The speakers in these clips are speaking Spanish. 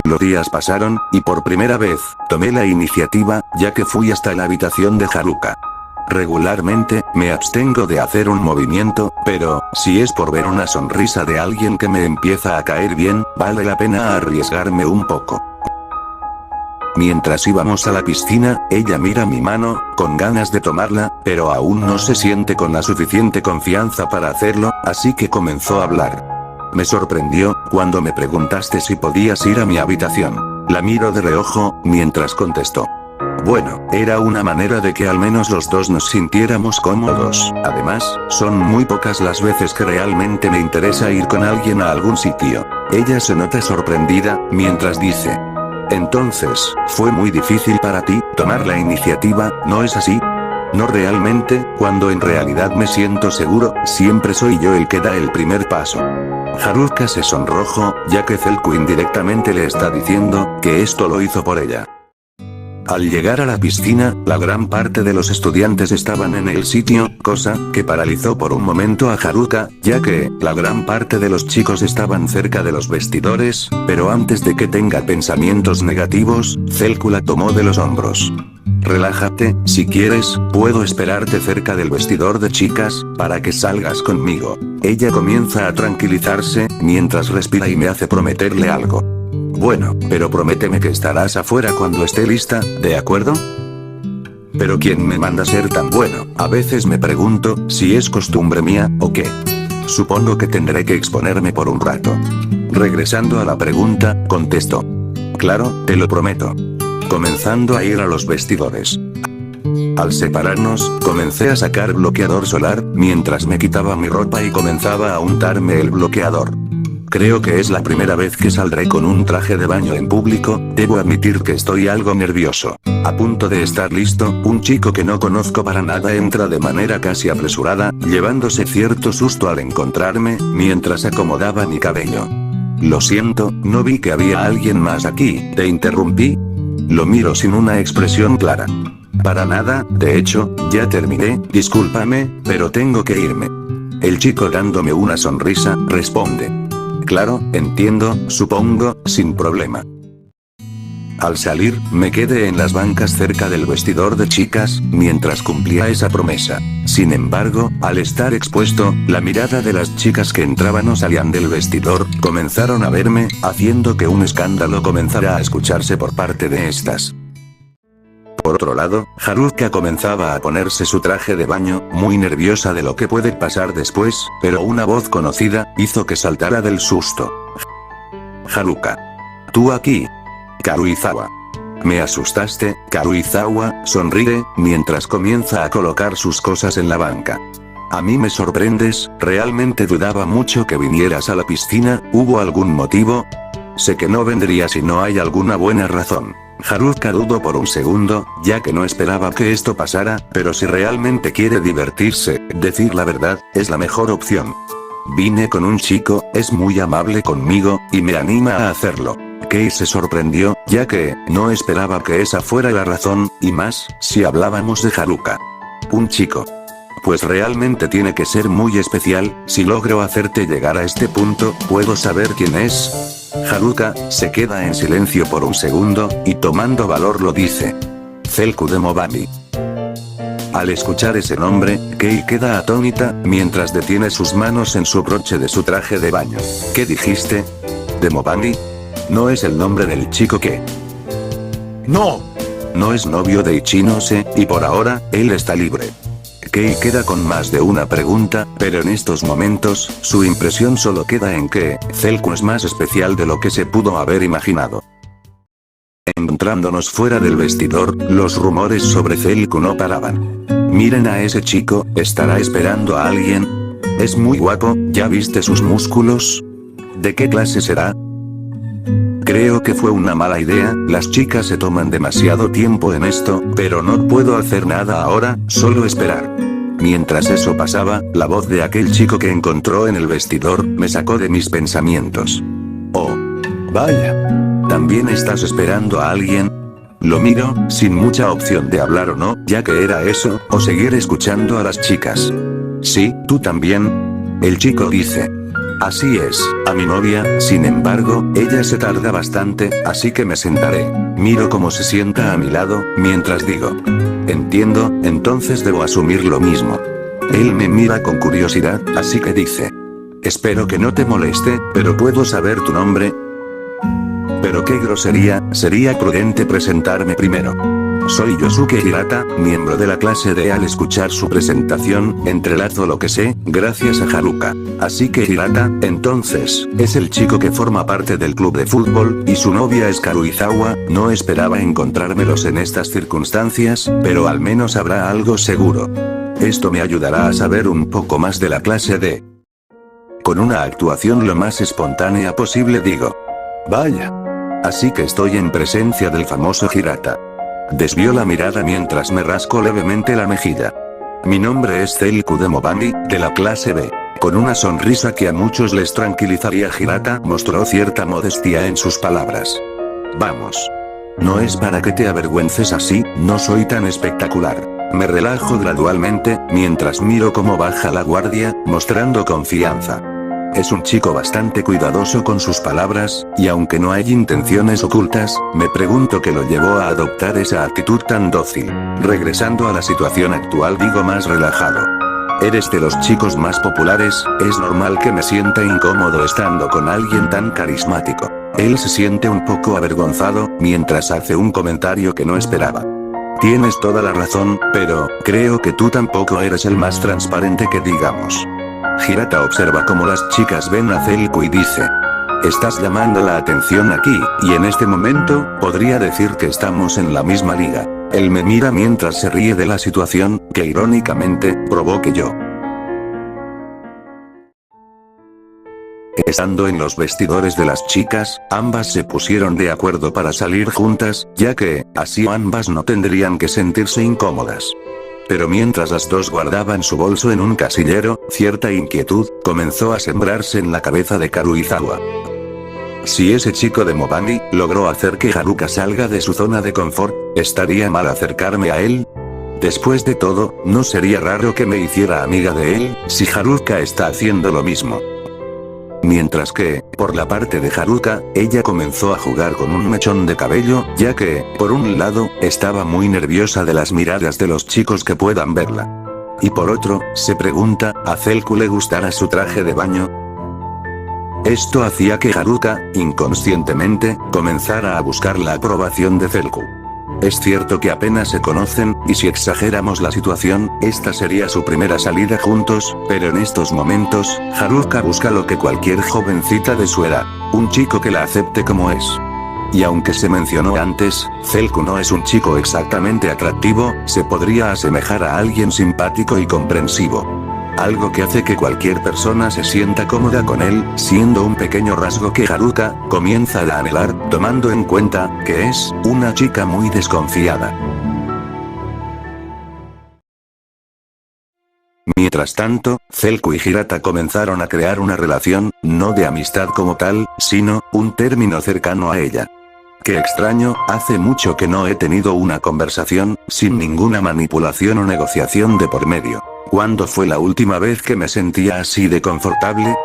Los días pasaron, y por primera vez, tomé la iniciativa, ya que fui hasta la habitación de Haruka. Regularmente, me abstengo de hacer un movimiento, pero, si es por ver una sonrisa de alguien que me empieza a caer bien, vale la pena arriesgarme un poco. Mientras íbamos a la piscina, ella mira mi mano, con ganas de tomarla, pero aún no se siente con la suficiente confianza para hacerlo, así que comenzó a hablar. Me sorprendió, cuando me preguntaste si podías ir a mi habitación. La miro de reojo, mientras contestó. Bueno, era una manera de que al menos los dos nos sintiéramos cómodos. Además, son muy pocas las veces que realmente me interesa ir con alguien a algún sitio. Ella se nota sorprendida, mientras dice. Entonces, fue muy difícil para ti, tomar la iniciativa, ¿no es así? No realmente, cuando en realidad me siento seguro, siempre soy yo el que da el primer paso. Haruka se sonrojó, ya que Zelku indirectamente le está diciendo, que esto lo hizo por ella. Al llegar a la piscina, la gran parte de los estudiantes estaban en el sitio, cosa que paralizó por un momento a Haruka, ya que, la gran parte de los chicos estaban cerca de los vestidores, pero antes de que tenga pensamientos negativos, Zelku la tomó de los hombros. Relájate, si quieres, puedo esperarte cerca del vestidor de chicas, para que salgas conmigo. Ella comienza a tranquilizarse, mientras respira y me hace prometerle algo. Bueno, pero prométeme que estarás afuera cuando esté lista, ¿de acuerdo? Pero ¿quién me manda a ser tan bueno? A veces me pregunto, si es costumbre mía, o qué. Supongo que tendré que exponerme por un rato. Regresando a la pregunta, contestó. Claro, te lo prometo. Comenzando a ir a los vestidores. Al separarnos, comencé a sacar bloqueador solar, mientras me quitaba mi ropa y comenzaba a untarme el bloqueador. Creo que es la primera vez que saldré con un traje de baño en público, debo admitir que estoy algo nervioso. A punto de estar listo, un chico que no conozco para nada entra de manera casi apresurada, llevándose cierto susto al encontrarme, mientras acomodaba mi cabello. Lo siento, no vi que había alguien más aquí, ¿te interrumpí? Lo miro sin una expresión clara. Para nada, de hecho, ya terminé, discúlpame, pero tengo que irme. El chico dándome una sonrisa, responde. Claro, entiendo, supongo, sin problema. Al salir, me quedé en las bancas cerca del vestidor de chicas, mientras cumplía esa promesa. Sin embargo, al estar expuesto, la mirada de las chicas que entraban o salían del vestidor, comenzaron a verme, haciendo que un escándalo comenzara a escucharse por parte de estas. Por otro lado, Haruka comenzaba a ponerse su traje de baño, muy nerviosa de lo que puede pasar después, pero una voz conocida, hizo que saltara del susto. Haruka. ¿Tú aquí? Karuizawa. Me asustaste, Karuizawa, sonríe, mientras comienza a colocar sus cosas en la banca. A mí me sorprendes, realmente dudaba mucho que vinieras a la piscina, ¿hubo algún motivo? Sé que no vendría si no hay alguna buena razón. Haruka dudó por un segundo, ya que no esperaba que esto pasara, pero si realmente quiere divertirse, decir la verdad, es la mejor opción. Vine con un chico, es muy amable conmigo, y me anima a hacerlo. Kei se sorprendió, ya que, no esperaba que esa fuera la razón, y más, si hablábamos de Haruka. Un chico. Pues realmente tiene que ser muy especial, si logro hacerte llegar a este punto, ¿puedo saber quién es? Haruka, se queda en silencio por un segundo, y tomando valor lo dice. Zelku de Mobami. Al escuchar ese nombre, Kei queda atónita, mientras detiene sus manos en su broche de su traje de baño. ¿Qué dijiste? ¿De Mobami? ¿No es el nombre del chico que? ¡No! No es novio de Ichinose, y por ahora, él está libre. Kei queda con más de una pregunta, pero en estos momentos, su impresión solo queda en que, Zelku es más especial de lo que se pudo haber imaginado. Encontrándonos fuera del vestidor, los rumores sobre Zelku no paraban. Miren a ese chico, ¿estará esperando a alguien? Es muy guapo, ¿ya viste sus músculos? ¿De qué clase será? Creo que fue una mala idea, las chicas se toman demasiado tiempo en esto, pero no puedo hacer nada ahora, solo esperar. Mientras eso pasaba, la voz de aquel chico que encontró en el vestidor, me sacó de mis pensamientos. Oh. Vaya. ¿También estás esperando a alguien? Lo miro, sin mucha opción de hablar o no, ya que era eso, o seguir escuchando a las chicas. Sí, tú también. El chico dice. Así es, a mi novia, sin embargo, ella se tarda bastante, así que me sentaré. Miro cómo se sienta a mi lado, mientras digo. Entiendo, entonces debo asumir lo mismo. Él me mira con curiosidad, así que dice. Espero que no te moleste, pero ¿puedo saber tu nombre? Pero qué grosería, sería prudente presentarme primero. Soy Yosuke Hirata, miembro de la clase D. Al escuchar su presentación, entrelazo lo que sé, gracias a Haruka. Así que Hirata, entonces, es el chico que forma parte del club de fútbol, y su novia es Karuizawa. No esperaba encontrármelos en estas circunstancias, pero al menos habrá algo seguro. Esto me ayudará a saber un poco más de la clase D. Con una actuación lo más espontánea posible digo. Vaya. Así que estoy en presencia del famoso Hirata. Desvió la mirada mientras me rasco levemente la mejilla. Mi nombre es Zelku de Mobani, de la clase B. Con una sonrisa que a muchos les tranquilizaría, Hirata mostró cierta modestia en sus palabras. Vamos. No es para que te avergüences así, no soy tan espectacular. Me relajo gradualmente, mientras miro cómo baja la guardia, mostrando confianza. Es un chico bastante cuidadoso con sus palabras, y aunque no hay intenciones ocultas, me pregunto qué lo llevó a adoptar esa actitud tan dócil. Regresando a la situación actual, digo más relajado. Eres de los chicos más populares, es normal que me sienta incómodo estando con alguien tan carismático. Él se siente un poco avergonzado, mientras hace un comentario que no esperaba. Tienes toda la razón, pero creo que tú tampoco eres el más transparente que digamos. Hirata observa cómo las chicas ven a Zelku y dice. Estás llamando la atención aquí, y en este momento, podría decir que estamos en la misma liga. Él me mira mientras se ríe de la situación, que irónicamente, provoque yo. Estando en los vestidores de las chicas, ambas se pusieron de acuerdo para salir juntas, ya que, así ambas no tendrían que sentirse incómodas. Pero mientras las dos guardaban su bolso en un casillero, cierta inquietud comenzó a sembrarse en la cabeza de Karuizawa. Si ese chico de Mobani logró hacer que Haruka salga de su zona de confort, ¿estaría mal acercarme a él? Después de todo, no sería raro que me hiciera amiga de él, si Haruka está haciendo lo mismo. Mientras que, por la parte de Haruka, ella comenzó a jugar con un mechón de cabello, ya que, por un lado, estaba muy nerviosa de las miradas de los chicos que puedan verla. Y por otro, se pregunta, ¿a Zelku le gustará su traje de baño? Esto hacía que Haruka, inconscientemente, comenzara a buscar la aprobación de Zelku. Es cierto que apenas se conocen, y si exageramos la situación, esta sería su primera salida juntos, pero en estos momentos, Haruka busca lo que cualquier jovencita de su edad, un chico que la acepte como es. Y aunque se mencionó antes, Zelku no es un chico exactamente atractivo, se podría asemejar a alguien simpático y comprensivo. Algo que hace que cualquier persona se sienta cómoda con él, siendo un pequeño rasgo que Haruka comienza a anhelar, tomando en cuenta que es una chica muy desconfiada. Mientras tanto, Zelku y Hirata comenzaron a crear una relación, no de amistad como tal, sino un término cercano a ella. Qué extraño, hace mucho que no he tenido una conversación, sin ninguna manipulación o negociación de por medio. ¿Cuándo fue la última vez que me sentía así de confortable?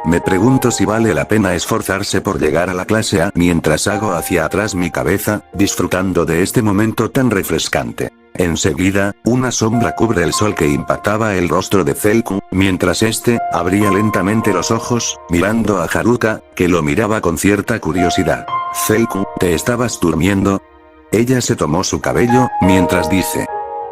Me pregunto si vale la pena esforzarse por llegar a la clase A mientras hago hacia atrás mi cabeza, disfrutando de este momento tan refrescante. Enseguida, una sombra cubre el sol que impactaba el rostro de Zelku, mientras este abría lentamente los ojos, mirando a Haruka, que lo miraba con cierta curiosidad. Zelku, ¿te estabas durmiendo? Ella se tomó su cabello, mientras dice.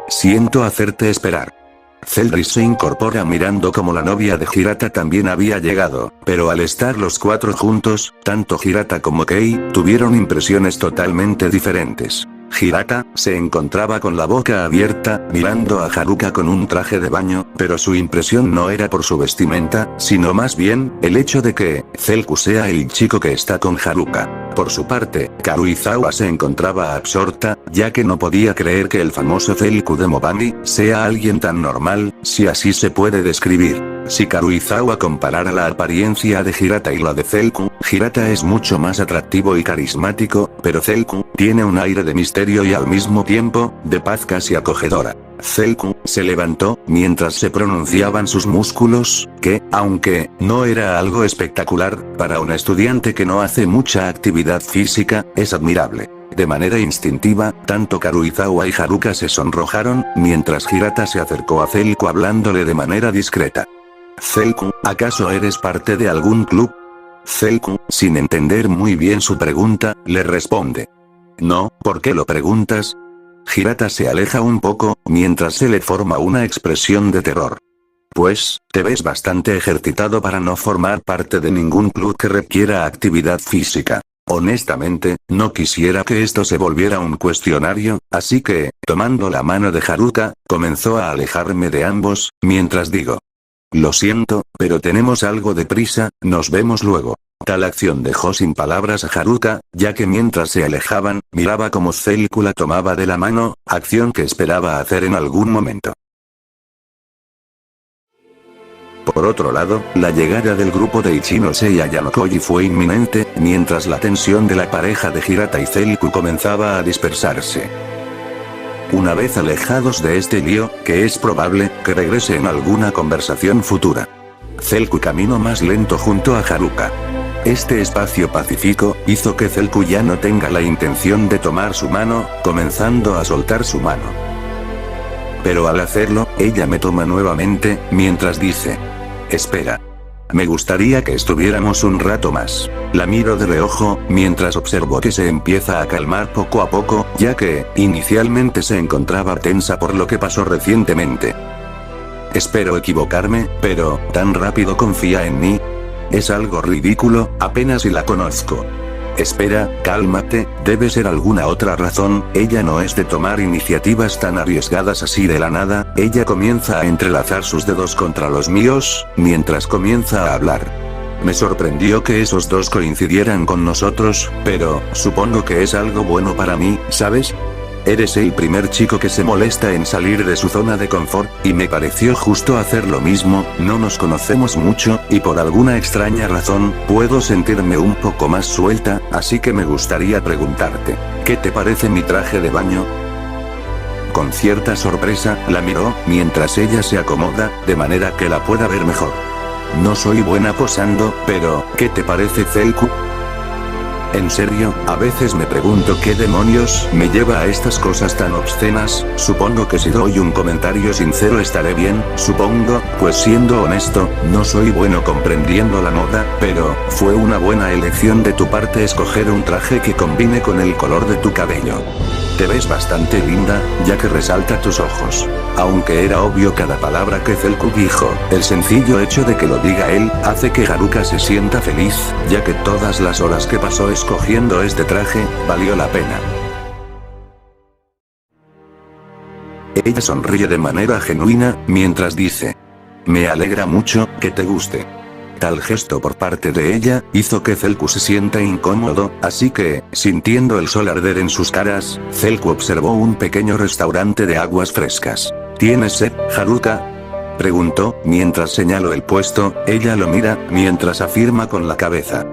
Siento hacerte esperar. Zelris se incorpora mirando como la novia de Hirata también había llegado, pero al estar los cuatro juntos, tanto Hirata como Kei, tuvieron impresiones totalmente diferentes. Hirata se encontraba con la boca abierta, mirando a Haruka con un traje de baño, pero su impresión no era por su vestimenta, sino más bien, el hecho de que Zelku sea el chico que está con Haruka. Por su parte, Karuizawa se encontraba absorta, ya que no podía creer que el famoso Zelku de Mobani sea alguien tan normal, si así se puede describir. Si Karuizawa comparara la apariencia de Hirata y la de Zelku, Hirata es mucho más atractivo y carismático, pero Zelku tiene un aire de misterio y al mismo tiempo, de paz casi acogedora. Zelku se levantó, mientras se pronunciaban sus músculos, que, aunque no era algo espectacular, para un estudiante que no hace mucha actividad física, es admirable. De manera instintiva, tanto Karuizawa y Haruka se sonrojaron, mientras Hirata se acercó a Zelku hablándole de manera discreta. Zelku, ¿acaso eres parte de algún club? Zelku, sin entender muy bien su pregunta, le responde. No, ¿por qué lo preguntas? Hirata se aleja un poco, mientras se le forma una expresión de terror. Pues, te ves bastante ejercitado para no formar parte de ningún club que requiera actividad física. Honestamente, no quisiera que esto se volviera un cuestionario, así que, tomando la mano de Haruka, comenzó a alejarme de ambos, mientras digo. Lo siento, pero tenemos algo de prisa, nos vemos luego. Tal acción dejó sin palabras a Haruka, ya que mientras se alejaban, miraba como Zelku la tomaba de la mano, acción que esperaba hacer en algún momento. Por otro lado, la llegada del grupo de Ichinose y Ayanokoji fue inminente, mientras la tensión de la pareja de Hirata y Zelku comenzaba a dispersarse. Una vez alejados de este lío, que es probable que regrese en alguna conversación futura. Zelku caminó más lento junto a Haruka. Este espacio pacífico hizo que Zelku ya no tenga la intención de tomar su mano, comenzando a soltar su mano. Pero al hacerlo, ella me toma nuevamente, mientras dice: espera. Me gustaría que estuviéramos un rato más. La miro de reojo, mientras observo que se empieza a calmar poco a poco, ya que, inicialmente se encontraba tensa por lo que pasó recientemente. Espero equivocarme, pero, ¿tan rápido confía en mí? Es algo ridículo, apenas si la conozco. Espera, cálmate, debe ser alguna otra razón, ella no es de tomar iniciativas tan arriesgadas así de la nada, ella comienza a entrelazar sus dedos contra los míos, mientras comienza a hablar. Me sorprendió que esos dos coincidieran con nosotros, pero, supongo que es algo bueno para mí, ¿sabes? Eres el primer chico que se molesta en salir de su zona de confort, y me pareció justo hacer lo mismo, no nos conocemos mucho, y por alguna extraña razón, puedo sentirme un poco más suelta, así que me gustaría preguntarte, ¿qué te parece mi traje de baño? Con cierta sorpresa, la miró, mientras ella se acomoda, de manera que la pueda ver mejor. No soy buena posando, pero, ¿qué te parece, Zelku? En serio, a veces me pregunto qué demonios me lleva a estas cosas tan obscenas, supongo que si doy un comentario sincero estaré bien, supongo, pues siendo honesto, no soy bueno comprendiendo la moda, pero, fue una buena elección de tu parte escoger un traje que combine con el color de tu cabello. Te ves bastante linda, ya que resalta tus ojos. Aunque era obvio cada palabra que Zelku dijo, el sencillo hecho de que lo diga él, hace que Haruka se sienta feliz, ya que todas las horas que pasó escogiendo este traje, valió la pena. Ella sonríe de manera genuina, mientras dice: me alegra mucho que te guste. Tal gesto por parte de ella, hizo que Zelku se sienta incómodo, así que, sintiendo el sol arder en sus caras, Zelku observó un pequeño restaurante de aguas frescas. ¿Tienes sed, Haruka? Preguntó, mientras señaló el puesto, ella lo mira, mientras afirma con la cabeza.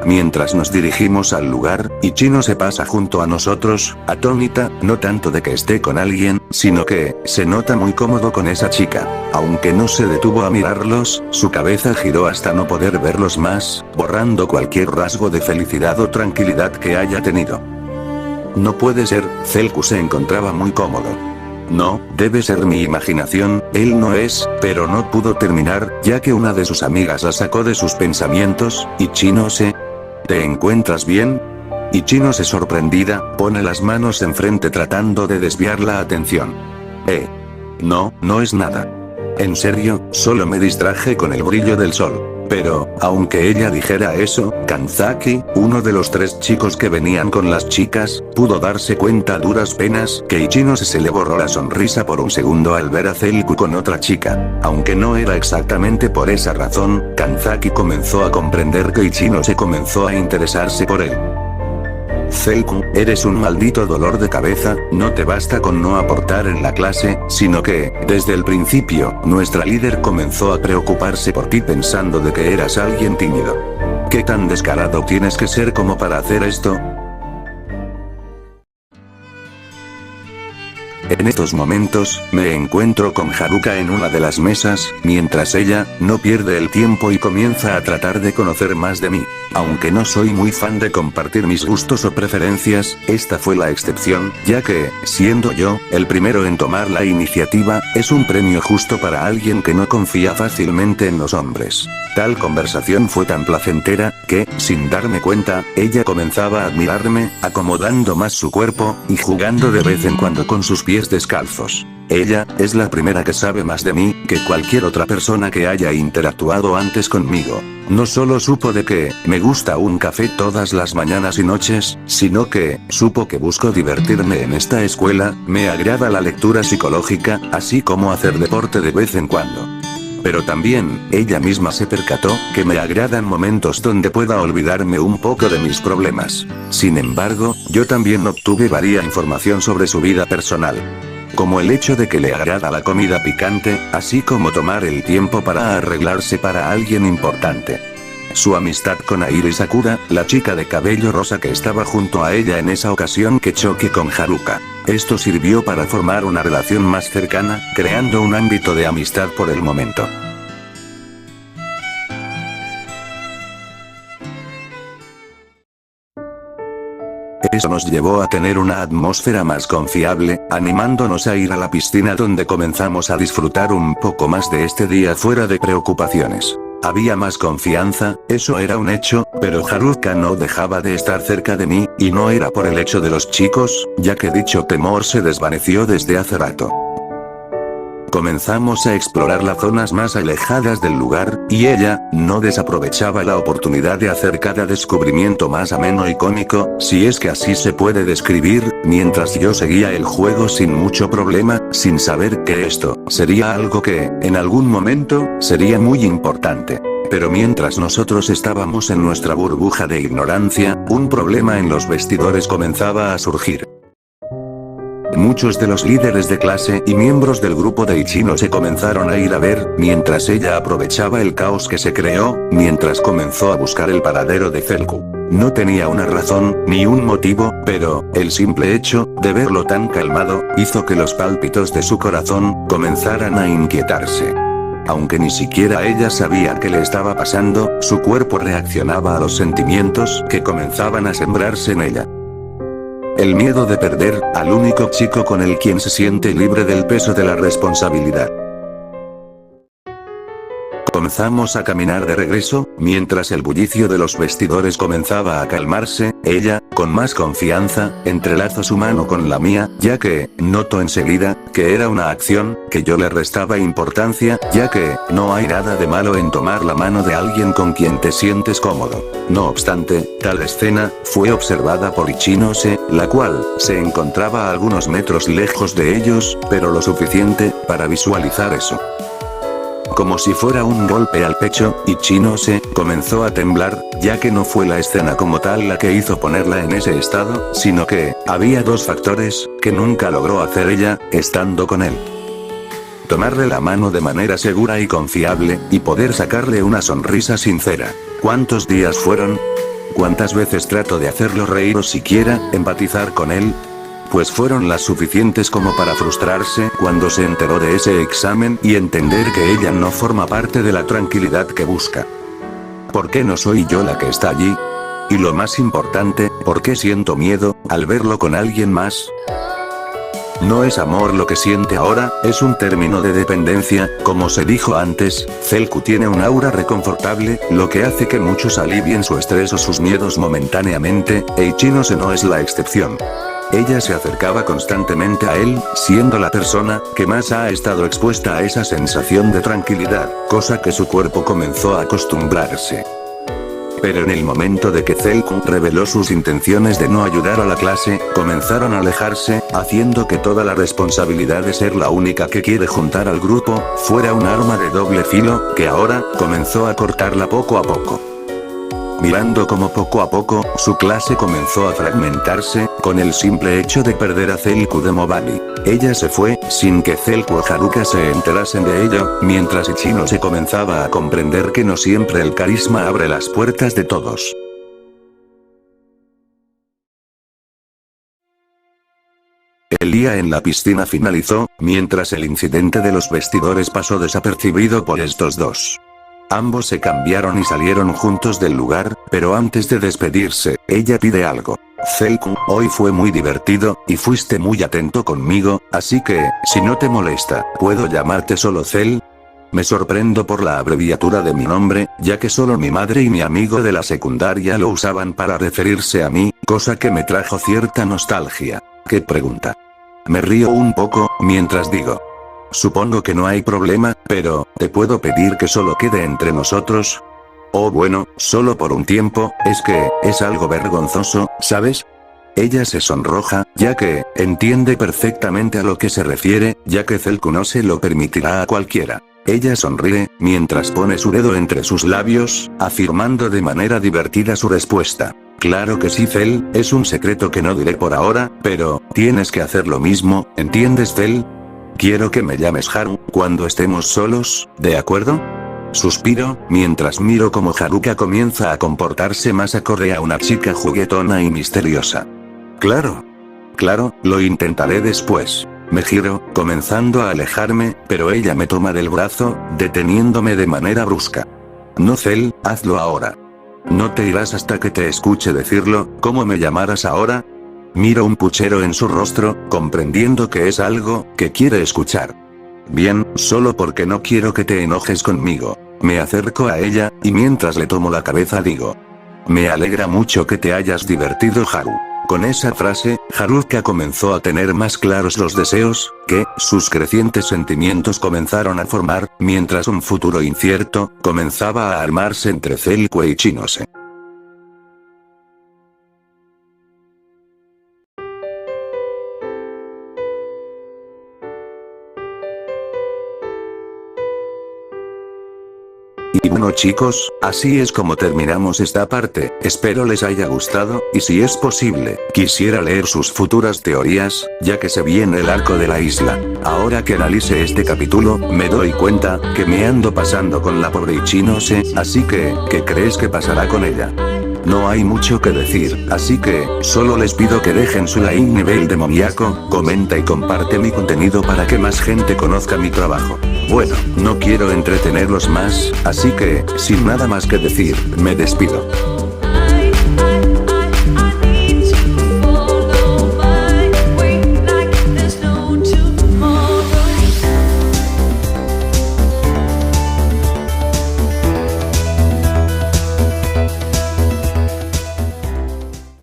Mientras nos dirigimos al lugar, Ichino se pasa junto a nosotros, atónita, no tanto de que esté con alguien, sino que, se nota muy cómodo con esa chica. Aunque no se detuvo a mirarlos, su cabeza giró hasta no poder verlos más, borrando cualquier rasgo de felicidad o tranquilidad que haya tenido. No puede ser, Zelku se encontraba muy cómodo. No, debe ser mi imaginación, él no es, pero no pudo terminar, ya que una de sus amigas la sacó de sus pensamientos, Ichinose. ¿Te encuentras bien? Ichinose sorprendida, pone las manos enfrente tratando de desviar la atención. No, no es nada. En serio, solo me distraje con el brillo del sol. Pero, aunque ella dijera eso, Kanzaki, uno de los tres chicos que venían con las chicas, pudo darse cuenta a duras penas que Ichinose se le borró la sonrisa por un segundo al ver a Zelku con otra chica. Aunque no era exactamente por esa razón, Kanzaki comenzó a comprender que Ichinose comenzó a interesarse por él. Zelku, eres un maldito dolor de cabeza, no te basta con no aportar en la clase, sino que, desde el principio, nuestra líder comenzó a preocuparse por ti pensando de que eras alguien tímido. ¿Qué tan descarado tienes que ser como para hacer esto? En estos momentos, me encuentro con Haruka en una de las mesas, mientras ella, no pierde el tiempo y comienza a tratar de conocer más de mí. Aunque no soy muy fan de compartir mis gustos o preferencias, esta fue la excepción, ya que, siendo yo, el primero en tomar la iniciativa, es un premio justo para alguien que no confía fácilmente en los hombres. Tal conversación fue tan placentera, que, sin darme cuenta, ella comenzaba a admirarme, acomodando más su cuerpo, y jugando de vez en cuando con sus pies descalzos. Ella, es la primera que sabe más de mí, que cualquier otra persona que haya interactuado antes conmigo. No solo supo de que, me gusta un café todas las mañanas y noches, sino que, supo que busco divertirme en esta escuela, me agrada la lectura psicológica, así como hacer deporte de vez en cuando. Pero también, ella misma se percató, que me agradan momentos donde pueda olvidarme un poco de mis problemas. Sin embargo, yo también obtuve varia información sobre su vida personal. Como el hecho de que le agrada la comida picante, así como tomar el tiempo para arreglarse para alguien importante. Su amistad con Airi Sakura, la chica de cabello rosa que estaba junto a ella en esa ocasión que choque con Haruka. Esto sirvió para formar una relación más cercana, creando un ámbito de amistad por el momento. Eso nos llevó a tener una atmósfera más confiable, animándonos a ir a la piscina donde comenzamos a disfrutar un poco más de este día fuera de preocupaciones. Había más confianza, eso era un hecho, pero Haruka no dejaba de estar cerca de mí, y no era por el hecho de los chicos, ya que dicho temor se desvaneció desde hace rato. Comenzamos a explorar las zonas más alejadas del lugar, y ella, no desaprovechaba la oportunidad de hacer cada descubrimiento más ameno y cómico, si es que así se puede describir, mientras yo seguía el juego sin mucho problema, sin saber que esto sería algo que, en algún momento, sería muy importante. Pero mientras nosotros estábamos en nuestra burbuja de ignorancia, un problema en los vestidores comenzaba a surgir. Muchos de los líderes de clase y miembros del grupo de Ichino se comenzaron a ir a ver, mientras ella aprovechaba el caos que se creó, mientras comenzó a buscar el paradero de Zelku. No tenía una razón, ni un motivo, pero, el simple hecho, de verlo tan calmado, hizo que los pálpitos de su corazón, comenzaran a inquietarse. Aunque ni siquiera ella sabía qué le estaba pasando, su cuerpo reaccionaba a los sentimientos que comenzaban a sembrarse en ella. El miedo de perder al único chico con el quien se siente libre del peso de la responsabilidad. Comenzamos a caminar de regreso, mientras el bullicio de los vestidores comenzaba a calmarse, ella, con más confianza, entrelazó su mano con la mía, ya que, notó enseguida, que era una acción, que yo le restaba importancia, ya que, no hay nada de malo en tomar la mano de alguien con quien te sientes cómodo. No obstante, tal escena, fue observada por Ichinose, la cual, se encontraba a algunos metros lejos de ellos, pero lo suficiente, para visualizar eso. Como si fuera un golpe al pecho, Ichinose comenzó a temblar, ya que no fue la escena como tal la que hizo ponerla en ese estado, sino que, había dos factores, que nunca logró hacer ella, estando con él. Tomarle la mano de manera segura y confiable, y poder sacarle una sonrisa sincera. ¿Cuántos días fueron? ¿Cuántas veces trato de hacerlo reír o siquiera, empatizar con él? Pues fueron las suficientes como para frustrarse cuando se enteró de ese examen y entender que ella no forma parte de la tranquilidad que busca. ¿Por qué no soy yo la que está allí? Y lo más importante, ¿por qué siento miedo al verlo con alguien más? No es amor lo que siente ahora, es un término de dependencia, como se dijo antes, Zelku tiene un aura reconfortable, lo que hace que muchos alivien su estrés o sus miedos momentáneamente, e Ichinose no es la excepción. Ella se acercaba constantemente a él, siendo la persona que más ha estado expuesta a esa sensación de tranquilidad, cosa que su cuerpo comenzó a acostumbrarse. Pero en el momento de que Zelku reveló sus intenciones de no ayudar a la clase, comenzaron a alejarse, haciendo que toda la responsabilidad de ser la única que quiere juntar al grupo, fuera un arma de doble filo, que ahora, comenzó a cortarla poco a poco. Mirando como poco a poco, su clase comenzó a fragmentarse, con el simple hecho de perder a Zelku de Mobali. Ella se fue, sin que Zelku o Haruka se enterasen de ello, mientras Ichinose comenzaba a comprender que no siempre el carisma abre las puertas de todos. El día en la piscina finalizó, mientras el incidente de los vestidores pasó desapercibido por estos dos. Ambos se cambiaron y salieron juntos del lugar, pero antes de despedirse, ella pide algo. Zelku, hoy fue muy divertido, y fuiste muy atento conmigo, así que, si no te molesta, ¿puedo llamarte solo Cel? Me sorprendo por la abreviatura de mi nombre, ya que solo mi madre y mi amigo de la secundaria lo usaban para referirse a mí, cosa que me trajo cierta nostalgia. ¿Qué pregunta? Me río un poco, mientras digo. Supongo que no hay problema, pero, ¿te puedo pedir que solo quede entre nosotros? Oh bueno, solo por un tiempo, es que, es algo vergonzoso, ¿sabes? Ella se sonroja, ya que, entiende perfectamente a lo que se refiere, ya que Zelku no se lo permitirá a cualquiera. Ella sonríe, mientras pone su dedo entre sus labios, afirmando de manera divertida su respuesta. Claro que sí, Cel, es un secreto que no diré por ahora, pero, tienes que hacer lo mismo, ¿entiendes, Cel? Quiero que me llames Haru, cuando estemos solos, ¿de acuerdo? Suspiro, mientras miro cómo Haruka comienza a comportarse más acorde a una chica juguetona y misteriosa. Claro. Claro, lo intentaré después. Me giro, comenzando a alejarme, pero ella me toma del brazo, deteniéndome de manera brusca. No, Cel, hazlo ahora. ¿No te irás hasta que te escuche decirlo, como me llamaras ahora? Miro un puchero en su rostro, comprendiendo que es algo que quiere escuchar. Bien, solo porque no quiero que te enojes conmigo. Me acerco a ella, y mientras le tomo la cabeza digo. Me alegra mucho que te hayas divertido, Haru. Con esa frase, Haruka comenzó a tener más claros los deseos, que, sus crecientes sentimientos comenzaron a formar, mientras un futuro incierto, comenzaba a armarse entre Zelku y Chinose. Y bueno chicos, así es como terminamos esta parte, espero les haya gustado, y si es posible, quisiera leer sus futuras teorías, ya que se viene el arco de la isla. Ahora que analice este capítulo, me doy cuenta, que me ando pasando con la pobre Ichinose, así que, ¿qué crees que pasará con ella? No hay mucho que decir, así que, solo les pido que dejen su like nivel demoníaco, comenta y comparte mi contenido para que más gente conozca mi trabajo. Bueno, no quiero entretenerlos más, así que, sin nada más que decir, me despido.